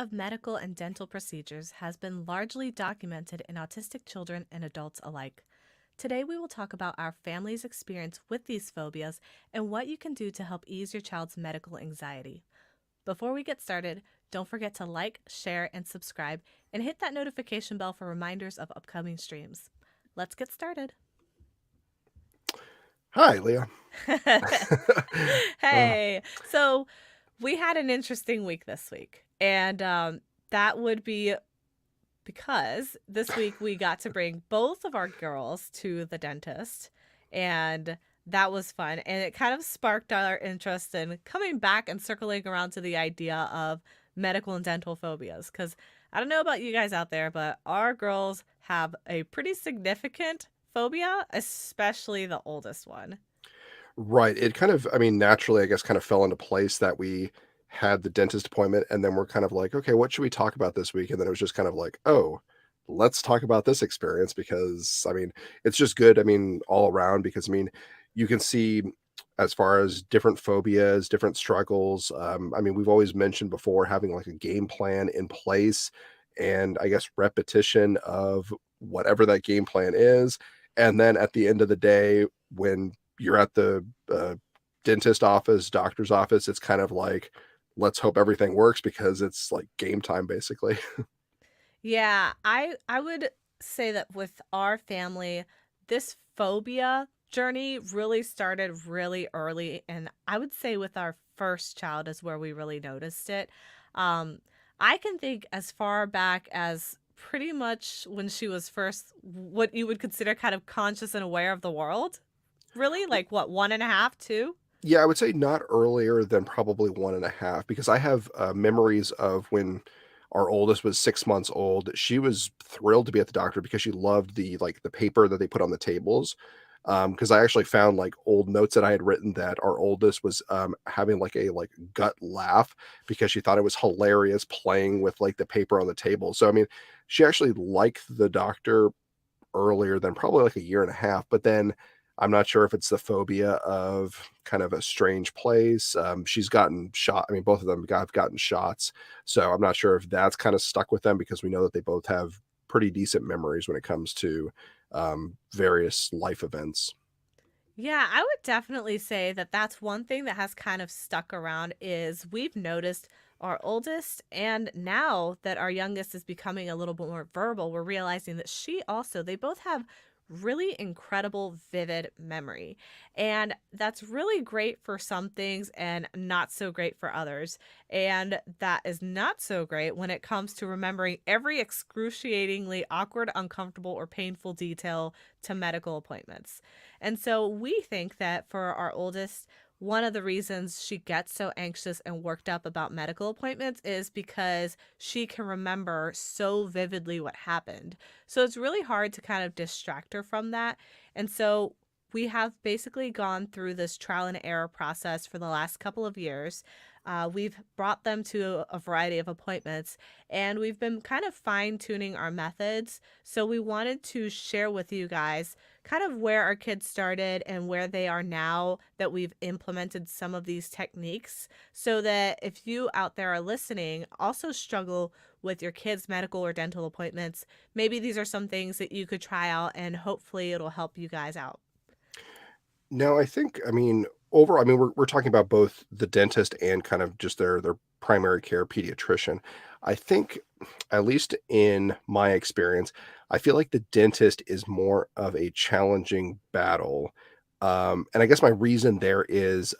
of medical and dental procedures has been largely documented in autistic children and adults alike. Today, we will talk about our family's experience with these phobias and what you can do to help ease your child's medical anxiety. Before we get started, don't forget to like, share, and subscribe, and hit that notification bell for reminders of upcoming streams. Let's get started. Hi, Leah. Uh, Hey, so we had an interesting week this week, and that would be because this week we got to bring both of our girls to the dentist, and that was fun. And it kind of sparked our interest in coming back and circling around to the idea of medical and dental phobias. Because I don't know about you guys out there, but our girls have a pretty significant phobia, especially the oldest one. right. It kind of, naturally, I guess, kind of fell into place that we had the dentist appointment, and then we're kind of like, okay, what should we talk about this week? And then it was just kind of like, oh, let's talk about this experience because, it's just good. All around because, you can see as far as different phobias, different struggles. We've always mentioned before having like a game plan in place and I guess repetition of whatever that game plan is. And then at the end of the day, when you're at the dentist office, doctor's office, it's kind of like, let's hope everything works because it's like game time basically. Yeah, I would say that with our family, this phobia journey really started really early, and I would say with our first child is where we really noticed it. Um, I can think as far back as pretty much when she was first what you would consider kind of conscious and aware of the world. Really? Like what, one and a half, two? Yeah, I would say not earlier than probably 1.5 because I have, memories of when our oldest was 6 months old. She was thrilled to be at the doctor because she loved the paper that they put on the tables. Because I actually found, like, old notes that I had written that our oldest was, having, like, a, like, gut laugh because she thought it was hilarious playing with, like, the paper on the table. So, she actually liked the doctor earlier than probably like a year and a half. But then I'm not sure if it's the phobia of kind of a strange place. She's gotten shot. Both of them have gotten shots. So I'm not sure if that's kind of stuck with them because we know that they both have pretty decent memories when it comes to various life events. Yeah, I would definitely say that that's one thing that has kind of stuck around is we've noticed our oldest and now that our youngest is becoming a little bit more verbal, we're realizing that they both have really incredible vivid memory. And that's really great for some things and not so great for others. And that is not so great when it comes to remembering every excruciatingly awkward, uncomfortable, or painful detail to medical appointments. And so we think that for our oldest, one of the reasons she gets so anxious and worked up about medical appointments is because she can remember so vividly what happened. So it's really hard to kind of distract her from that. And so we have basically gone through this trial and error process for the last couple of years. We've brought them to a variety of appointments and we've been kind of fine tuning our methods. So we wanted to share with you guys kind of where our kids started and where they are now that we've implemented some of these techniques so that if you out there are listening also struggle with your kids' medical or dental appointments, maybe these are some things that you could try out and hopefully it'll help you guys out. No, I think, overall, we're talking about both the dentist and kind of just their primary care pediatrician. I think, at least in my experience, I feel like the dentist is more of a challenging battle. And I guess my reason there is,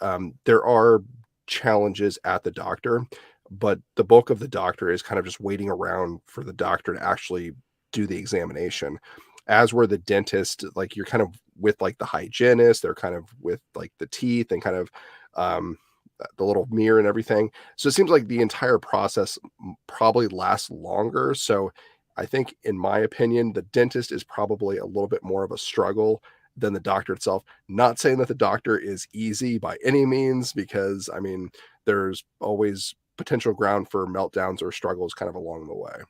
there are challenges at the doctor, but the bulk of the doctor is kind of just waiting around for the doctor to actually do the examination. As where the dentist, like, you're kind of with, like, the hygienist, they're kind of with, like, the teeth and kind of, um, the little mirror and everything. So it seems like the entire process probably lasts longer. So I think, in my opinion, the dentist is probably a little bit more of a struggle than the doctor itself. Not saying that the doctor is easy by any means, because, there's always potential ground for meltdowns or struggles kind of along the way.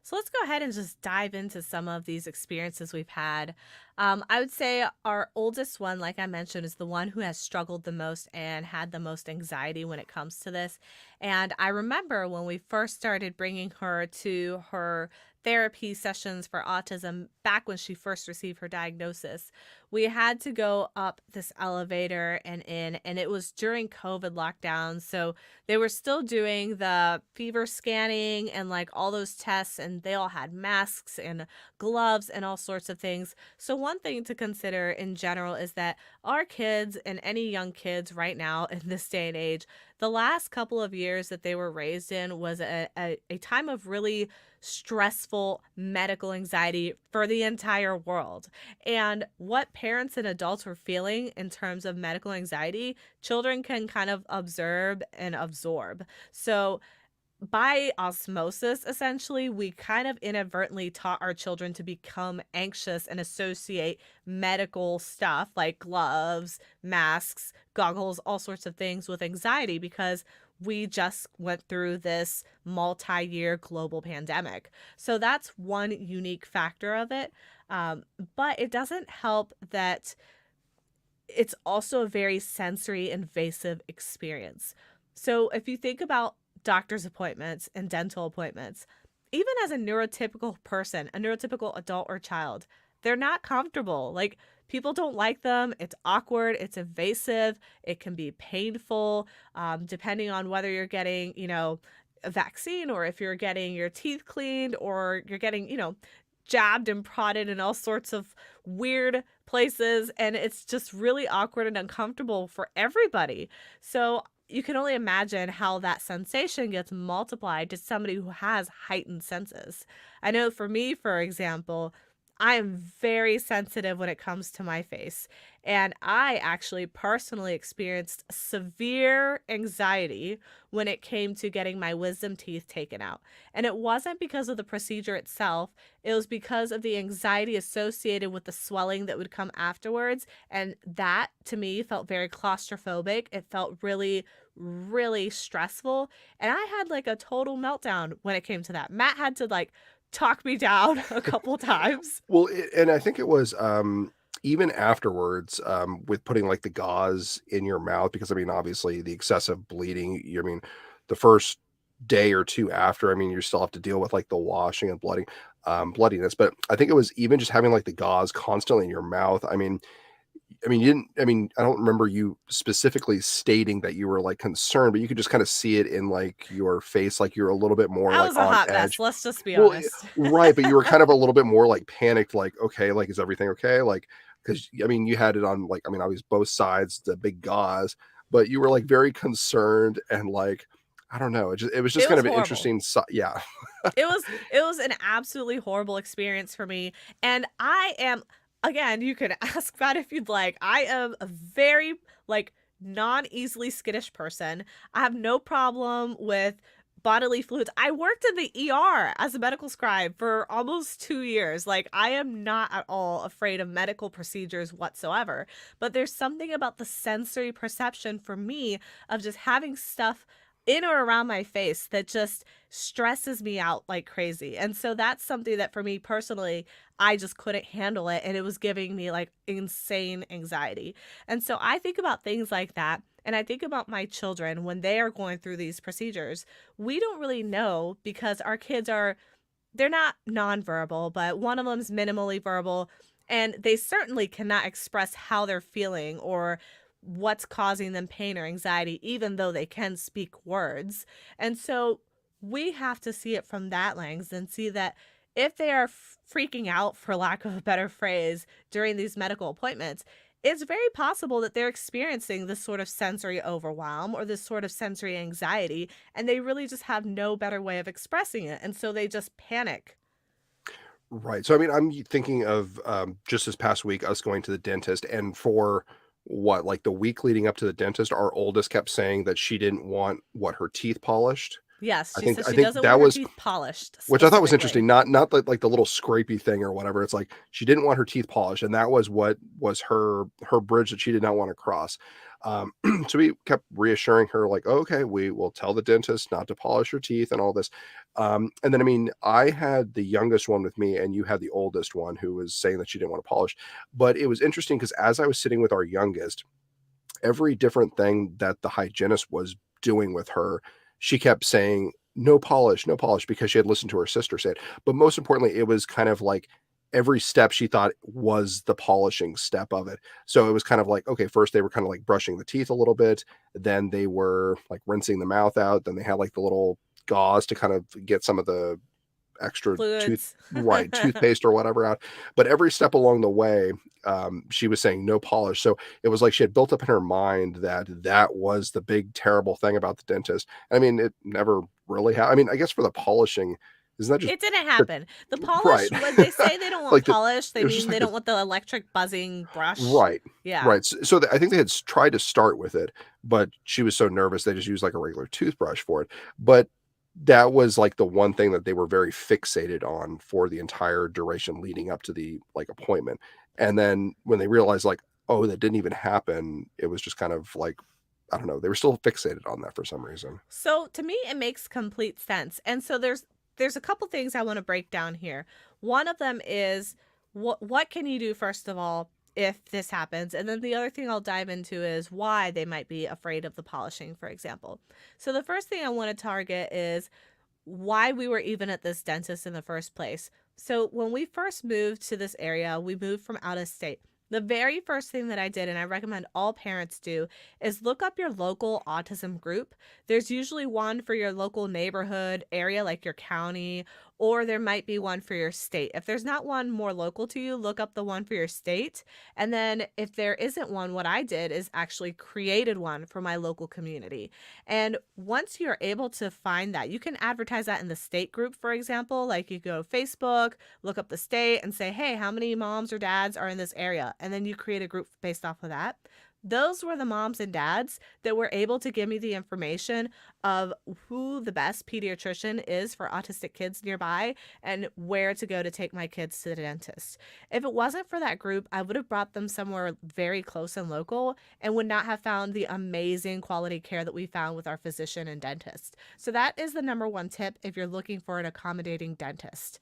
So let's go ahead and just dive into some of these experiences we've had. I would say our oldest one, like I mentioned, is the one who has struggled the most and had the most anxiety when it comes to this. And I remember when we first started bringing her to her therapy sessions for autism back when she first received her diagnosis, we had to go up this elevator and in, and it was during COVID lockdown. So they were still doing the fever scanning and like all those tests, and they all had masks and gloves and all sorts of things. So, one thing to consider in general is that our kids and any young kids right now in this day and age, the last couple of years that they were raised in was a time of really stressful medical anxiety for the entire world. And what parents and adults were feeling in terms of medical anxiety, children can kind of observe and absorb. So, by osmosis, essentially, we kind of inadvertently taught our children to become anxious and associate medical stuff like gloves, masks, goggles, all sorts of things with anxiety because we just went through this multi year global pandemic. So that's one unique factor of it. But it doesn't help that it's also a very sensory invasive experience. So if you think about doctor's appointments and dental appointments, even as a neurotypical person, a neurotypical adult or child, they're not comfortable. Like people don't like them. It's awkward. It's invasive. It can be painful, depending on whether you're getting, a vaccine or if you're getting your teeth cleaned or you're getting, jabbed and prodded in all sorts of weird places. And it's just really awkward and uncomfortable for everybody. So you can only imagine how that sensation gets multiplied to somebody who has heightened senses. I know for me, for example, I am very sensitive when it comes to my face. And I actually personally experienced severe anxiety when it came to getting my wisdom teeth taken out. And it wasn't because of the procedure itself, it was because of the anxiety associated with the swelling that would come afterwards. And that to me felt very claustrophobic. It felt really, really stressful. And I had like a total meltdown when it came to that. Matt had to like talk me down a couple times. Well, and I think it was, even afterwards, with putting, like, the gauze in your mouth because, I mean, obviously, the excessive bleeding, I mean, the first day or 2 after, I mean, you still have to deal with, like, the washing and bloodiness, but I think it was even just having, like, the gauze constantly in your mouth, you didn't I don't remember you specifically stating that you were, like, concerned, but you could just kinda see it in, like, your face, like, you're a little bit more, I like, was a on hot mess, edge. let's just be Well, honest. right, but you were kind of a little bit more, like, panicked, like, "Okay, like, is everything okay?" Like, 'cause, you had it on, like, obviously both sides, the big gauze, but you were, like, very concerned and, like, I don't know, it was just It kind was of an horrible. interesting yeah. It was an absolutely horrible experience for me, and I am again, you can ask that if you'd like. I am a very, like, non-easily skittish person. I have no problem with bodily fluids. I worked in the ER as a medical scribe for almost 2 years. Like, I am not at all afraid of medical procedures whatsoever, but there's something about the sensory perception for me of just having stuff in or around my face that just stresses me out like crazy. And so that's something that for me personally, I just couldn't handle it and it was giving me like insane anxiety. And so I think about things like that. And I think about my children when they are going through these procedures. We don't really know because our kids are they're not nonverbal, but one of them's minimally verbal, and they certainly cannot express how they're feeling or what's causing them pain or anxiety, even though they can speak words. And so we have to see it from that lens and see that if they are freaking out, for lack of a better phrase, during these medical appointments, it's very possible that they're experiencing this sort of sensory overwhelm or this sort of sensory anxiety, and they really just have no better way of expressing it. And so they just panic. Right. So, I'm thinking of, just this past week, us going to the dentist, and for like, the week leading up to the dentist, our oldest kept saying that she didn't want, her teeth polished. Yes, I she think says I she think doesn't want that her was teeth polished which I thought was specifically. interesting, not like the little scrapey thing or whatever. It's like she didn't want her teeth polished, and that was what was her bridge that she did not want to cross. Um, so we kept reassuring her, like, "Oh, okay, we will tell the dentist not to polish your teeth and all this." And then, I mean, I had the youngest one with me, and you had the oldest one who was saying that she didn't want to polish. But it was interesting because as I was sitting with our youngest, every different thing that the hygienist was doing with her, she kept saying, "No polish, no polish," because she had listened to her sister say it. But most importantly, it was kind of like every step she thought was the polishing step of it. So it was kind of like, okay, first they were kind of like brushing the teeth a little bit, then they were like rinsing the mouth out, then they had like the little gauze to kind of get some of the extra Fluids. toothpaste or whatever out. But every step along the way, she was saying no polish. So it was like she had built up in her mind that that was the big terrible thing about the dentist. I mean, it never really I mean, I guess for the polishing, isn't that just It didn't the happen. The right? polish, when they say they don't want Like the polish, it they was just mean like they the don't want the electric buzzing brush. right. Yeah. Right. So I think they had tried to start with it, but she was so nervous they just used like a regular toothbrush for it. But that was like the one thing that they were very fixated on for the entire duration leading up to the like appointment. And then when they realized like, oh, that didn't even happen, it was just kind of like, I don't know, they were still fixated on that for some reason. So to me it makes complete sense. And so there's a couple things I want to break down here. One of them is what can you do first of all if this happens? And then the other thing I'll dive into is why they might be afraid of the polishing, for example. So the first thing I want to target is why we were even at this dentist in the first place. So when we first moved to this area, we moved from out of state. The very first thing that I did, and I recommend all parents do, is look up your local autism group. There's usually one for your local neighborhood area, like your county, or there might be one for your state. If there's not one more local to you, look up the one for your state. And then if there isn't one, what I did is actually created one for my local community. And once you're able to find that, you can advertise that in the state group, for example. Like you go to Facebook, look up the state, and say, hey, how many moms or dads are in this area? And then you create a group based off of that. Those were the moms and dads that were able to give me the information of who the best pediatrician is for autistic kids nearby and where to go to take my kids to the dentist. If it wasn't for that group, I would have brought them somewhere very close and local and would not have found the amazing quality care that we found with our physician and dentist. So that is the number one tip if you're looking for an accommodating dentist.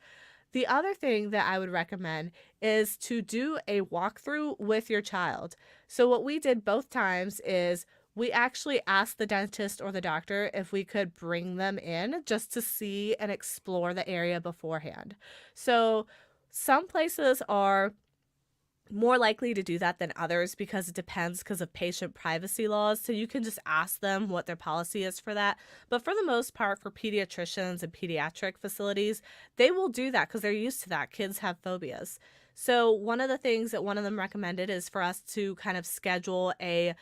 The other thing that I would recommend is to do a walkthrough with your child. So, what we did both times is we actually asked the dentist or the doctor if we could bring them in just to see and explore the area beforehand. So, some places are more likely to do that than others because it depends because of patient privacy laws. So you can just ask them what their policy is for that. But for the most part, for pediatricians and pediatric facilities, they will do that because they're used to that. Kids have phobias. So one of the things that one of them recommended is for us to kind of schedule a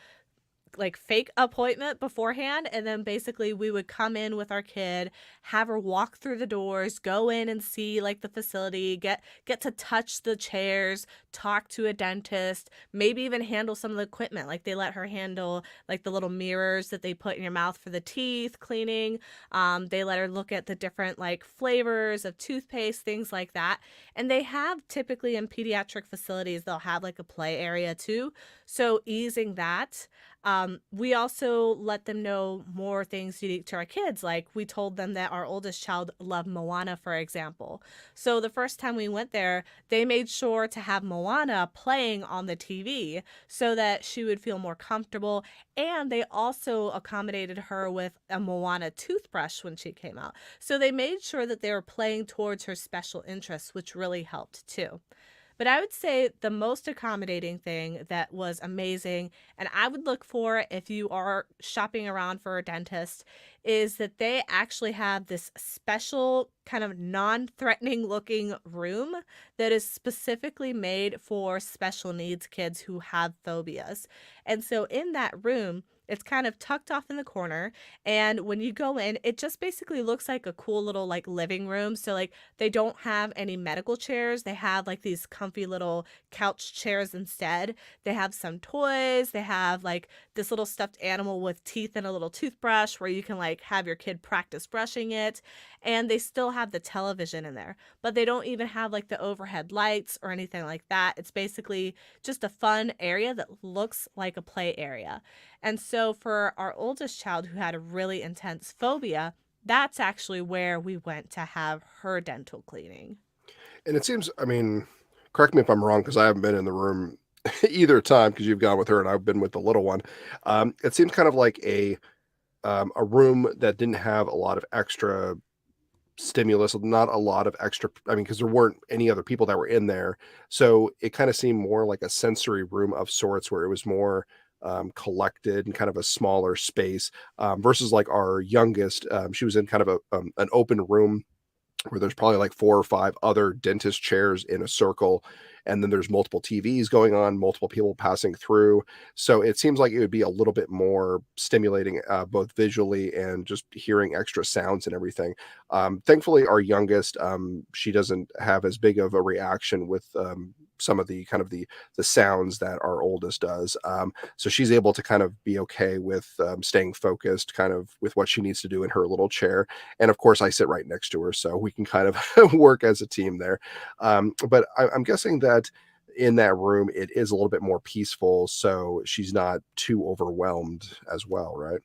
like fake appointment beforehand, and then basically we would come in with our kid, have her walk through the doors, go in and see like the facility, get to touch the chairs, talk to a dentist, maybe even handle some of the equipment. Like they let her handle like the little mirrors that they put in your mouth for the teeth cleaning. They let her look at the different like flavors of toothpaste, things like that. And they have typically in pediatric facilities, they'll have like a play area too, so easing that. We also let them know more things unique to our kids. Like we told them that our oldest child loved Moana, for example. So the first time we went there, they made sure to have Moana playing on the TV so that she would feel more comfortable. And they also accommodated her with a Moana toothbrush when she came out. So they made sure that they were playing towards her special interests, which really helped too. But I would say the most accommodating thing that was amazing, and I would look for if you are shopping around for a dentist, is that they actually have this special kind of non threatening looking room that is specifically made for special needs kids who have phobias. And so in that room, It's kind of tucked off in the corner, and when you go in, it just basically looks like a cool little, like, living room. So, like, they don't have any medical chairs, they have, like, these comfy little couch chairs instead. They have some toys, they have, like, this little stuffed animal with teeth and a little toothbrush where you can, like, have your kid practice brushing it, and they still have the television in there, but they don't even have, like, the overhead lights or anything like that. It's basically just a fun area that looks like a play area. And so for our oldest child who had a really intense phobia, that's actually where we went to have her dental cleaning. And it seems, I mean, correct me if I'm wrong because I haven't been in the room either time because you've gone with her and I've been with the little one. It seems kind of like a room that didn't have a lot of extra stimulus, not a lot of extra, I mean, because there weren't any other people that were in there. So it kind of seemed more like a sensory room of sorts where it was more collected and kind of a smaller space versus like our youngest. She was in kind of an open room where there's probably like 4 or 5 other dentist chairs in a circle, and then there's multiple TVs going on, multiple people passing through. So it seems like it would be a little bit more stimulating, both visually and just hearing extra sounds and everything. Thankfully, our youngest, she doesn't have as big of a reaction with some of the kind of the sounds that our oldest does. So she's able to kind of be okay with staying focused, kind of with what she needs to do in her little chair. And of course, I sit right next to her, so we can kind of work as a team there. But I'm guessing that in that room, it is a little bit more peaceful, so she's not too overwhelmed as well, right?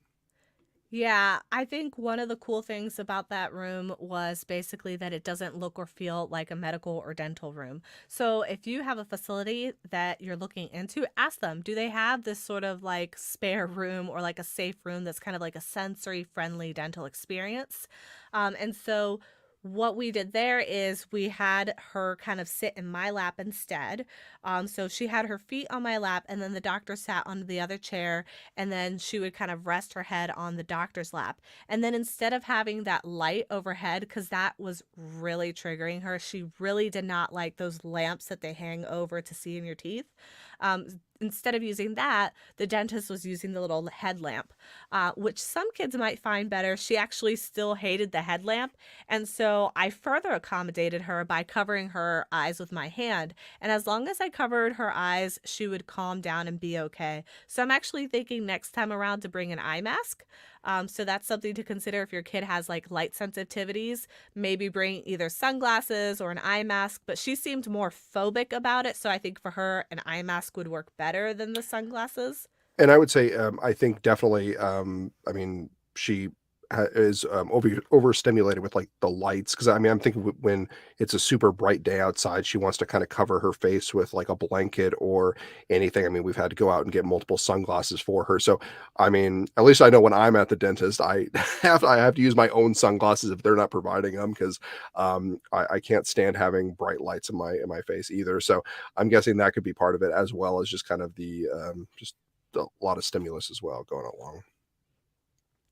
Yeah, I think one of the cool things about that room was basically that it doesn't look or feel like a medical or dental room. So if you have a facility that you're looking into, ask them, do they have this sort of like spare room or like a safe room that's kind of like a sensory friendly dental experience? And so what we did there is we had her kind of sit in my lap instead. So she had her feet on my lap, and then the doctor sat on the other chair, and then she would kind of rest her head on the doctor's lap. And then instead of having that light overhead, because that was really triggering her, she really did not like those lamps that they hang over to see in your teeth. Instead of using that, the dentist was using the little headlamp, which some kids might find better. She actually still hated the headlamp. And so I further accommodated her by covering her eyes with my hand. And as long as I covered her eyes, she would calm down and be okay. So I'm actually thinking next time around to bring an eye mask. So that's something to consider if your kid has like light sensitivities. Maybe bring either sunglasses or an eye mask. But she seemed more phobic about it. So I think for her, an eye mask would work better than the sunglasses. And I would say, I think definitely, I mean, she is overstimulated with like the lights because I mean, I'm thinking when it's a super bright day outside, she wants to kind of cover her face with like a blanket or anything. I mean, we've had to go out and get multiple sunglasses for her. So, I mean, at least I know when I'm at the dentist, I have to use my own sunglasses if they're not providing them because I can't stand having bright lights in my face either. So, I'm guessing that could be part of it as well as just kind of the just a lot of stimulus as well going along.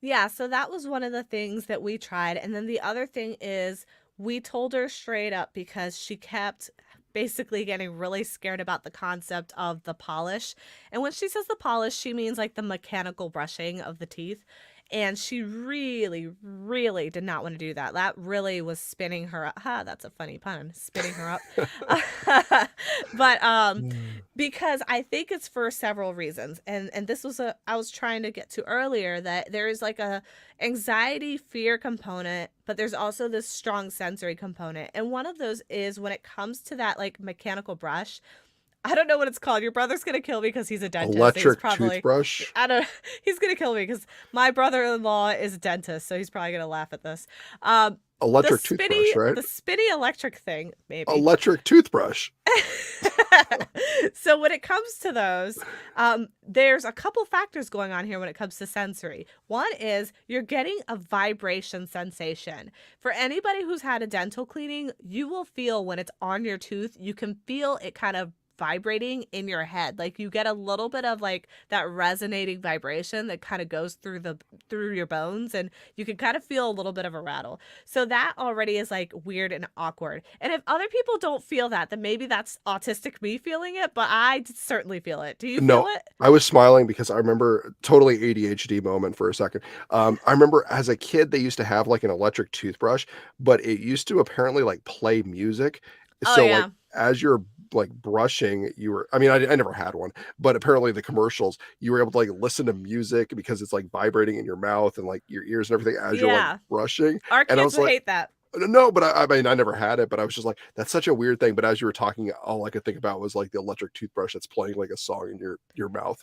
Yeah, so that was one of the things that we tried. And then the other thing is we told her straight up because she kept basically getting really scared about the concept of the polish. And when she says the polish, she means like the mechanical brushing of the teeth. And she really, really did not want to do that. That really was spinning her up. Ha, that's a funny pun, spinning her up. But Mm. because I think it's for several reasons. And this was a I was trying to get to earlier that there is like a anxiety fear component, but there's also this strong sensory component. And one of those is when it comes to that like mechanical brush, I don't know what it's called. Your brother's gonna kill me because he's a dentist. He's Electric probably toothbrush? I don't he's gonna kill me because my brother-in-law is a dentist, so he's probably gonna laugh at this. Um, the Electric spinny toothbrush, right? the spinny electric thing, maybe. Electric toothbrush. So when it comes to those, there's a couple factors going on here when it comes to sensory. One is you're getting a vibration sensation. For anybody who's had a dental cleaning, you will feel when it's on your tooth, you can feel it kind of vibrating in your head. Like you get a little bit of like that resonating vibration that kind of goes through your bones, and you can kind of feel a little bit of a rattle. So that already is like weird and awkward. And if other people don't feel that, then maybe that's autistic me feeling it, but I certainly feel it. Do you feel No, it? I was smiling because I remember totally ADHD moment for a second. I remember as a kid, they used to have like an electric toothbrush, but it used to apparently like play music. Oh So like yeah. as you're like brushing, you were, I mean, I never had one, but apparently the commercials, you were able to like listen to music because it's like vibrating in your mouth and like your ears and everything as you're like Yeah. brushing. Our And I kids was would like, hate that. no, but I mean, I never had it, but I was just like, that's such a weird thing. But as you were talking, all I could think about was like the electric toothbrush that's playing like a song in your mouth.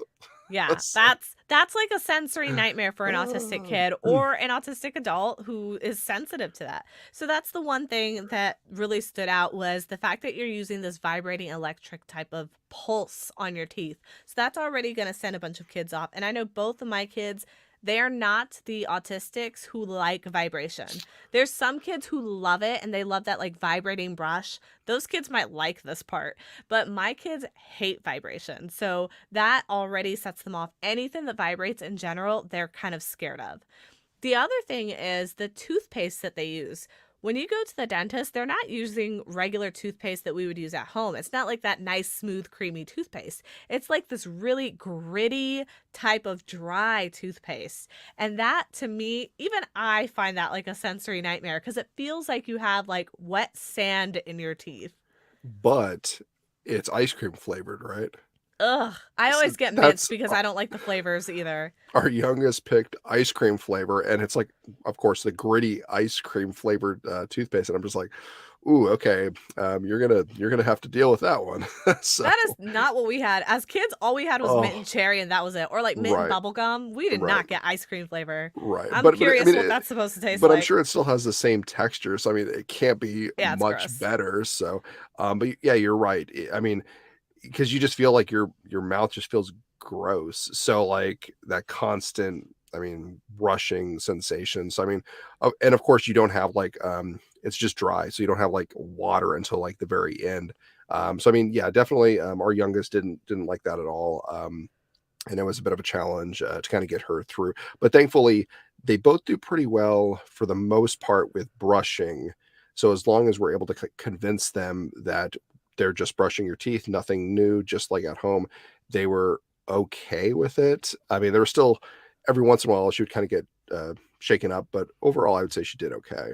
Yeah, So, that's like a sensory nightmare for an autistic kid or an autistic adult who is sensitive to that. So that's the one thing that really stood out was the fact that you're using this vibrating electric type of pulse on your teeth. So that's already going to send a bunch of kids off. And I know both of my kids, they are not the autistics who like vibration. There's some kids who love it and they love that like vibrating brush. Those kids might like this part, but my kids hate vibration. So that already sets them off. Anything that vibrates in general, they're kind of scared of. The other thing is the toothpaste that they use. When you go to the dentist, they're not using regular toothpaste that we would use at home. It's not like that nice, smooth, creamy toothpaste. It's like this really gritty type of dry toothpaste. And that to me, even I find that like a sensory nightmare because it feels like you have like wet sand in your teeth. but it's ice cream flavored, right? Ugh. I So always get mints that's because I don't like the flavors either. our youngest picked ice cream flavor, and it's like, of course, the gritty ice cream flavored toothpaste, and I'm just like, ooh, okay, you're gonna have to deal with that one. So, That is not what we had. As kids, all we had was mint and oh, cherry, and that was it. Or like mint and right, bubble gum. We did right. not get ice cream flavor. Right, I'm but I curious mean, what that's supposed to taste but I'm like. sure it still has the same texture, so I mean, it can't be Yeah, it's much gross. better. So, but yeah, you're right. I mean, because you just feel like your mouth just feels gross. So like that constant, I mean, rushing sensation. So I mean, and of course you don't have like it's just dry, so you don't have like water until like the very end. So I mean, yeah, definitely. Our youngest didn't like that at all. And it was a bit of a challenge to kind of get her through. But thankfully, they both do pretty well for the most part with brushing. So as long as we're able to convince them that they're just brushing your teeth, nothing new, just like at home, they were okay with it. I mean, there was still every once in a while she would kind of get shaken up, but overall, I would say she did okay.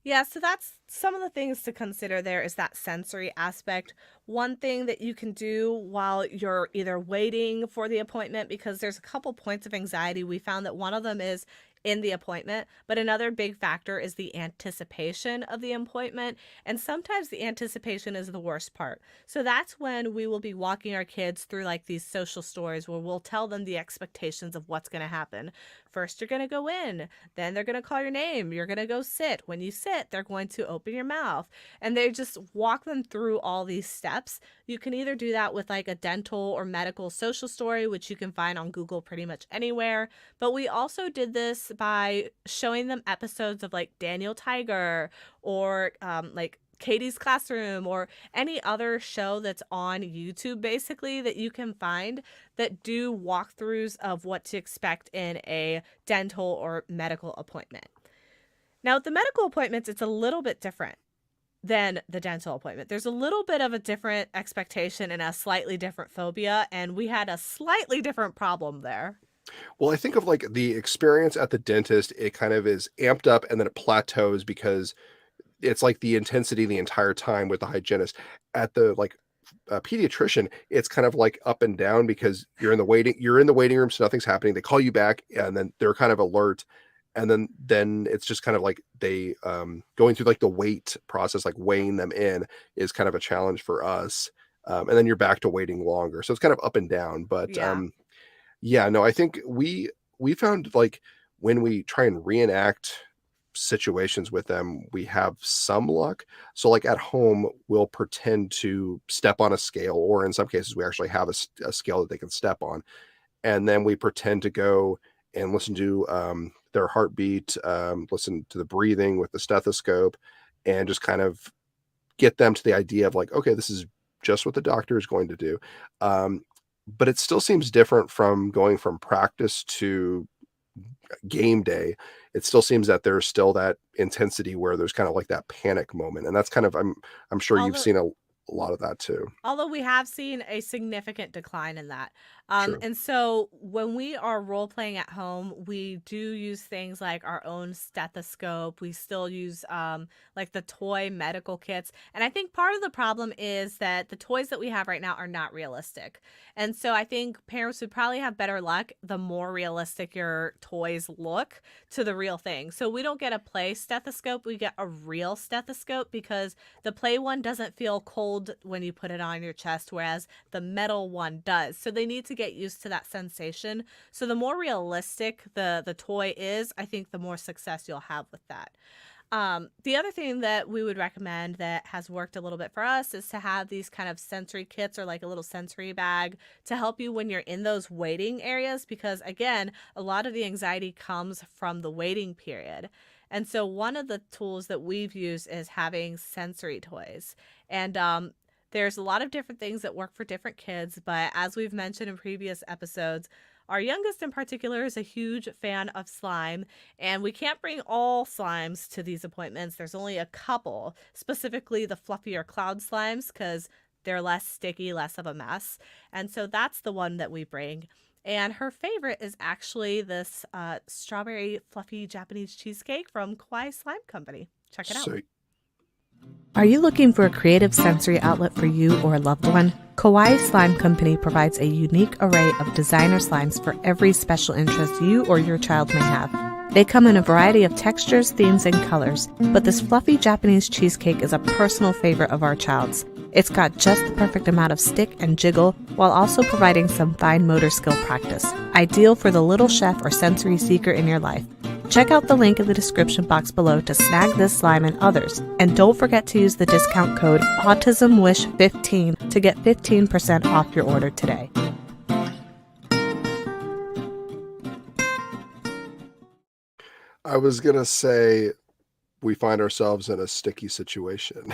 Yeah, so that's some of the things to consider there is that sensory aspect. One thing that you can do while you're either waiting for the appointment, because there's a couple points of anxiety. We found that one of them is in the appointment, but another big factor is the anticipation of the appointment. And sometimes the anticipation is the worst part. So that's when we will be walking our kids through like these social stories where we'll tell them the expectations of what's going to happen. First, you're going to go in, then they're going to call your name. You're going to go sit. When you sit, they're going to open your mouth. And they just walk them through all these steps. You can either do that with like a dental or medical social story, which you can find on Google pretty much anywhere. But we also did this by showing them episodes of like Daniel Tiger or like Katie's Classroom or any other show that's on YouTube basically that you can find that do walkthroughs of what to expect in a dental or medical appointment. Now, with the medical appointments, it's a little bit different than the dental appointment. There's a little bit of a different expectation and a slightly different phobia, and we had a slightly different problem there. Well, I think of like the experience at the dentist, it kind of is amped up and then it plateaus because it's like the intensity the entire time with the hygienist. At the like pediatrician, it's kind of like up and down because you're in the waiting room, so nothing's happening. They call you back, and then they're kind of alert, and then it's just kind of like they going through like the wait process, like weighing them in is kind of a challenge for us. And then you're back to waiting longer, so it's kind of up and down. But Yeah. yeah, no, I think we found like when we try and reenact situations with them, we have some luck. So like at home, we'll pretend to step on a scale, or in some cases, we actually have a scale that they can step on, and then we pretend to go and listen to their heartbeat, listen to the breathing with the stethoscope, and just kind of get them to the idea of like, okay, this is just what the doctor is going to do. Um, but it still seems different from going from practice to game day. It still seems that there's still that intensity where there's kind of like that panic moment, and that's kind of I'm sure you've Although seen a lot of that too. Although we have seen a significant decline in that. Sure. And so when we are role playing at home, we do use things like our own stethoscope. We still use like the toy medical kits. And I think part of the problem is that the toys that we have right now are not realistic. And so I think parents would probably have better luck the more realistic your toys look to the real thing. So we don't get a play stethoscope, we get a real stethoscope because the play one doesn't feel cold when you put it on your chest, whereas the metal one does. So they need to get used to that sensation. So the more realistic the toy is, I think the more success you'll have with that. The other thing that we would recommend that has worked a little bit for us is to have these kind of sensory kits or like a little sensory bag to help you when you're in those waiting areas, because again, a lot of the anxiety comes from the waiting period. And so one of the tools that we've used is having sensory toys. And there's a lot of different things that work for different kids, but as we've mentioned in previous episodes, our youngest in particular is a huge fan of slime, and we can't bring all slimes to these appointments. There's only a couple, specifically the fluffier cloud slimes, because they're less sticky, less of a mess. And so that's the one that we bring. And her favorite is actually this strawberry fluffy Japanese cheesecake from Kawaii Slime Company. Check it out. So Are you looking for a creative sensory outlet for you or a loved one? Kawaii Slime Company provides a unique array of designer slimes for every special interest you or your child may have. They come in a variety of textures, themes, and colors, but this fluffy Japanese cheesecake is a personal favorite of our child's. It's got just the perfect amount of stick and jiggle while also providing some fine motor skill practice, ideal for the little chef or sensory seeker in your life. Check out the link in the description box below to snag this slime and others. And don't forget to use the discount code AutismWish15 to get 15% off your order today. I was gonna say we find ourselves in a sticky situation.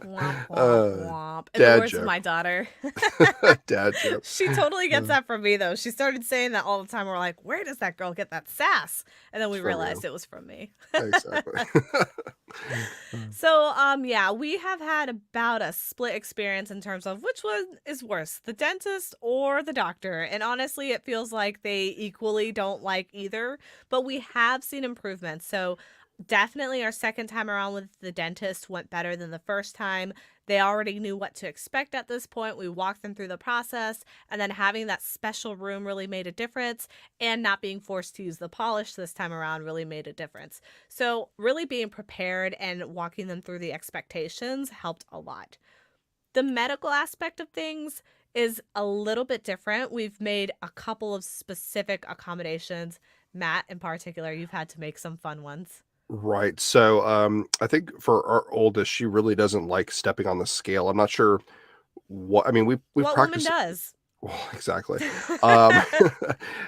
Womp, womp, uh, womp. In the Dad words of joke. my daughter. Dad joke. She totally gets Uh, that from me, though. She started saying that all the time. We're like, where does that girl get that sass? And then we from realized you. it was from me. Exactly. So, yeah, we have had about a split experience in terms of which one is worse, the dentist or the doctor. And honestly, it feels like they equally don't like either, but we have seen improvements. So, definitely our second time around with the dentist went better than the first time. They already knew what to expect at this point. We walked them through the process, and then having that special room really made a difference, and not being forced to use the polish this time around really made a difference. So, really being prepared and walking them through the expectations helped a lot. The medical aspect of things is a little bit different. We've made a couple of specific accommodations. Matt, in particular, you've had to make some fun ones. Right. So, I think for our oldest, she really doesn't like stepping on the scale. I'm not sure what I mean, we've What woman practiced. does? Well, exactly. Um,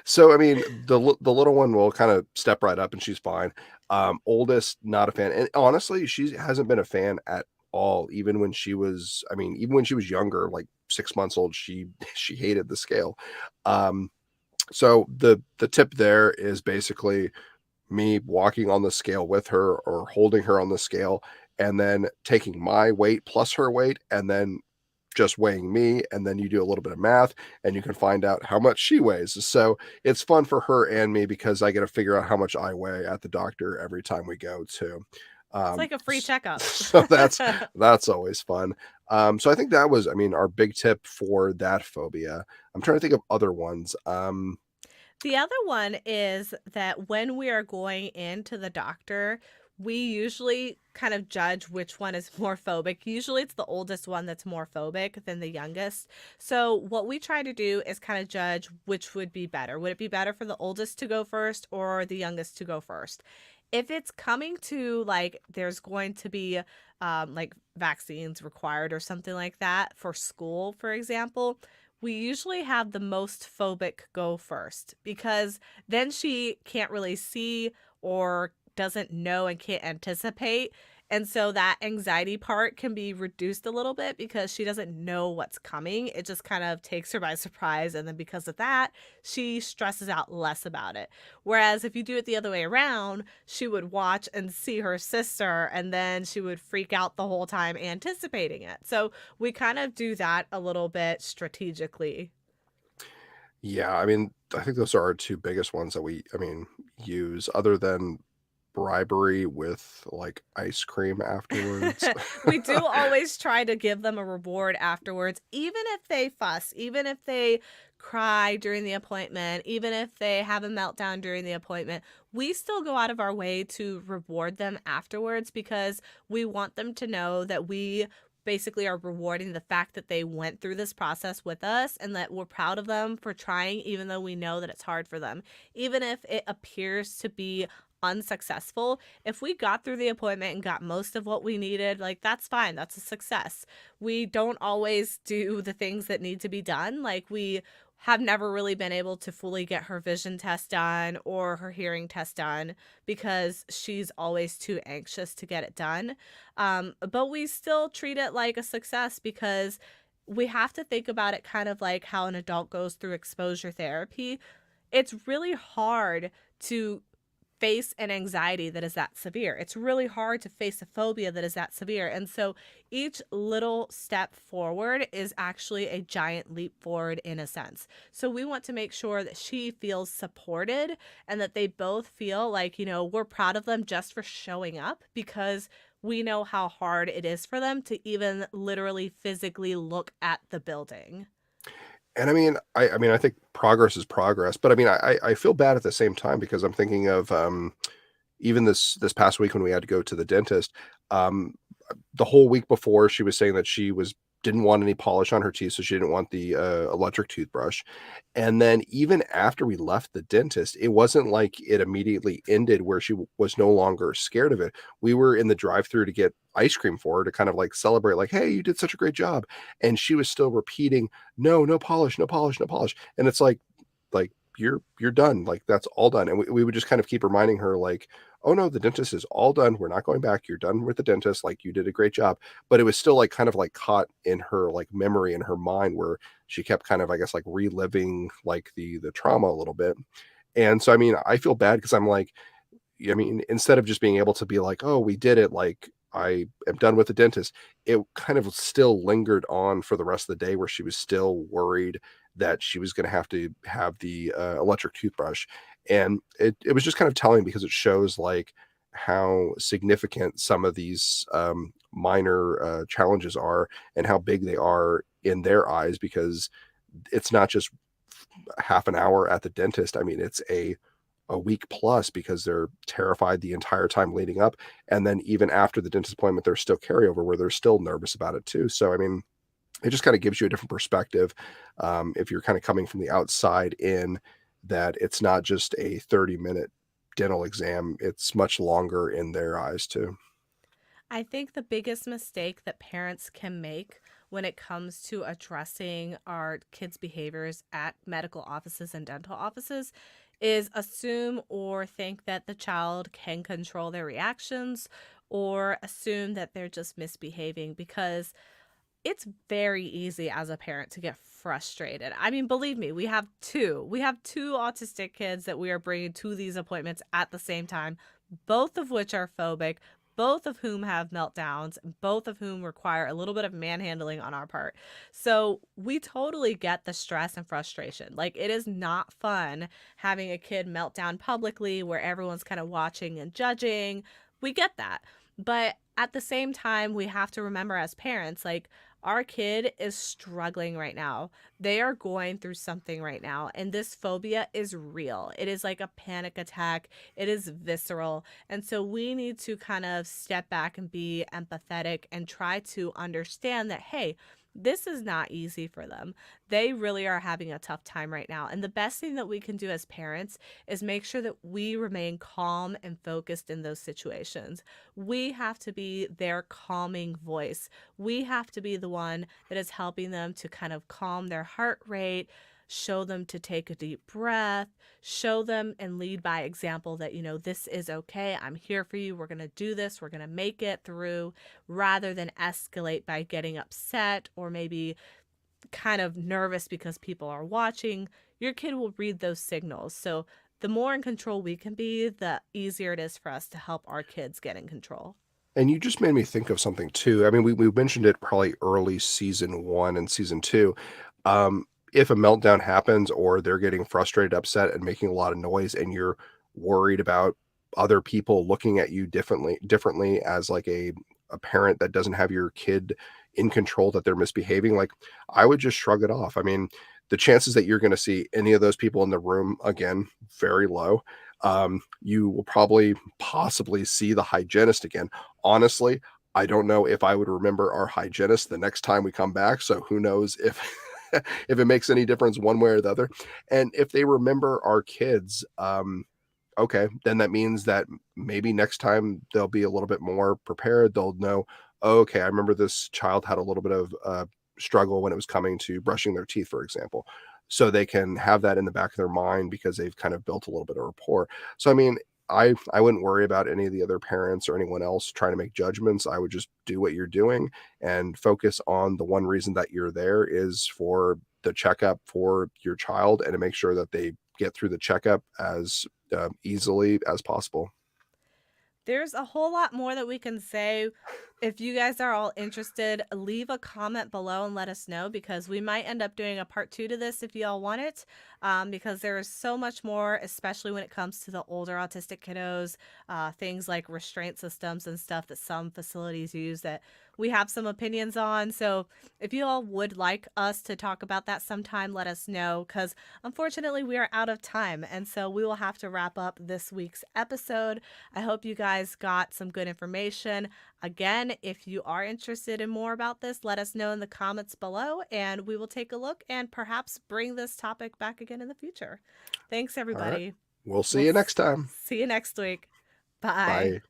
so I mean, the little one will kind of step right up and she's fine. Oldest, not a fan. And honestly, she hasn't been a fan at all. Even when she was, I mean, even when she was younger, like 6 months old, she she hated the scale. Um, so the tip there is basically me walking on the scale with her or holding her on the scale and then taking my weight plus her weight and then just weighing me, and then you do a little bit of math and you can find out how much she weighs. So it's fun for her and me because I get to figure out how much I weigh at the doctor every time we go too. It's like a free checkup. So that's always fun. So I think that was, I mean, our big tip for that phobia. I'm trying to think of other ones. The other one is that when we are going into the doctor, we usually kind of judge which one is more phobic. Usually it's the oldest one that's more phobic than the youngest. So what we try to do is kind of judge which would be better. Would it be better for the oldest to go first or the youngest to go first? If it's coming to like there's going to be like vaccines required or something like that for school, for example, we usually have the most phobic go first because then she can't really see or doesn't know and can't anticipate. And so that anxiety part can be reduced a little bit because she doesn't know what's coming. It just kind of takes her by surprise. And then because of that, she stresses out less about it. Whereas if you do it the other way around, she would watch and see her sister and then she would freak out the whole time anticipating it. So we kind of do that a little bit strategically. Yeah, I mean, I think those are our 2 biggest ones that use other than bribery with, like, ice cream afterwards. We do always try to give them a reward afterwards, even if they fuss, even if they cry during the appointment, even if they have a meltdown during the appointment. We still go out of our way to reward them afterwards because we want them to know that we basically are rewarding the fact that they went through this process with us and that we're proud of them for trying, even though we know that it's hard for them. Even if it appears to be unsuccessful, if we got through the appointment and got most of what we needed, like that's fine. That's a success. We don't always do the things that need to be done. Like we have never really been able to fully get her vision test done or her hearing test done because she's always too anxious to get it done. But we still treat it like a success because we have to think about it kind of like how an adult goes through exposure therapy. It's really hard to face an anxiety that is that severe. It's really hard to face a phobia that is that severe. And so each little step forward is actually a giant leap forward in a sense. So we want to make sure that she feels supported and that they both feel like, we're proud of them just for showing up because we know how hard it is for them to even literally physically look at the building. And I think progress is progress, but I feel bad at the same time because I'm thinking of, even this past week when we had to go to the dentist, um, the whole week before she was saying that she was didn't want any polish on her teeth, so she didn't want the, electric toothbrush. And then even after we left the dentist, it wasn't like it immediately ended where she was no longer scared of it. We were in the drive-through to get ice cream for her to kind of like celebrate, like, "Hey, you did such a great job." And she was still repeating, "No, no polish, no polish, no polish." And it's like you're done. Like that's all done. And we would just kind of keep reminding her like, "Oh no, the dentist is all done. We're not going back. You're done with the dentist. Like you did a great job." But it was still like kind of like caught in her like memory in her mind where she kept kind of, I guess, like reliving like the trauma a little bit. And so I feel bad because I'm like, instead of just being able to be like, "Oh, we did it," like I am done with the dentist, it kind of still lingered on for the rest of the day where she was still worried that she was going to have the electric toothbrush. And it was just kind of telling because it shows like how significant some of these minor challenges are and how big they are in their eyes because it's not just half an hour at the dentist. It's a week plus because they're terrified the entire time leading up. And then even after the dentist appointment, there's still carryover where they're still nervous about it too. So, it just kind of gives you a different perspective if you're kind of coming from the outside in that it's not just a 30-minute dental exam, it's much longer in their eyes too. I think the biggest mistake that parents can make when it comes to addressing our kids' behaviors at medical offices and dental offices is assume or think that the child can control their reactions or assume that they're just misbehaving because it's very easy as a parent to get frustrated. I mean, believe me, we have two. We have two autistic kids that we are bringing to these appointments at the same time, both of which are phobic, both of whom have meltdowns, both of whom require a little bit of manhandling on our part. So we totally get the stress and frustration. Like, it is not fun having a kid melt down publicly where everyone's kind of watching and judging. We get that. But at the same time, we have to remember as parents, like, our kid is struggling right now. They are going through something right now. And this phobia is real. It is like a panic attack, it is visceral. And so we need to kind of step back and be empathetic and try to understand that, hey, this is not easy for them. They really are having a tough time right now. And the best thing that we can do as parents is make sure that we remain calm and focused in those situations. We have to be their calming voice. We have to be the one that is helping them to kind of calm their heart rate, show them to take a deep breath, show them and lead by example that, this is okay. I'm here for you. We're going to do this. We're going to make it through, rather than escalate by getting upset or maybe kind of nervous because people are watching. Your kid will read those signals. So the more in control we can be, the easier it is for us to help our kids get in control. And you just made me think of something too. I mean, we mentioned it probably early season 1 and season 2. If a meltdown happens or they're getting frustrated, upset, and making a lot of noise, and you're worried about other people looking at you differently as like a parent that doesn't have your kid in control, that they're misbehaving, like, I would just shrug it off. I mean, the chances that you're going to see any of those people in the room again, very low. You will probably possibly see the hygienist again. Honestly, I don't know if I would remember our hygienist the next time we come back, so who knows if if it makes any difference one way or the other. And if they remember our kids, okay, then that means that maybe next time they'll be a little bit more prepared. They'll know, "Oh, okay, I remember this child had a little bit of struggle when it was coming to brushing their teeth, for example." So they can have that in the back of their mind because they've kind of built a little bit of rapport. So I mean, I wouldn't worry about any of the other parents or anyone else trying to make judgments. I would just do what you're doing and focus on the one reason that you're there is for the checkup for your child, and to make sure that they get through the checkup as easily as possible. There's a whole lot more that we can say. If you guys are all interested, leave a comment below and let us know, because we might end up doing a part 2 to this if y'all want it. Because there is so much more, especially when it comes to the older autistic kiddos, things like restraint systems and stuff that some facilities use that we have some opinions on. So if you all would like us to talk about that sometime, let us know, because unfortunately we are out of time. And so we will have to wrap up this week's episode. I hope you guys got some good information. Again, if you are interested in more about this, let us know in the comments below, and we will take a look and perhaps bring this topic back again in the future. Thanks, All right. everybody. We'll We'll see you next time. see you next week. Bye. Bye.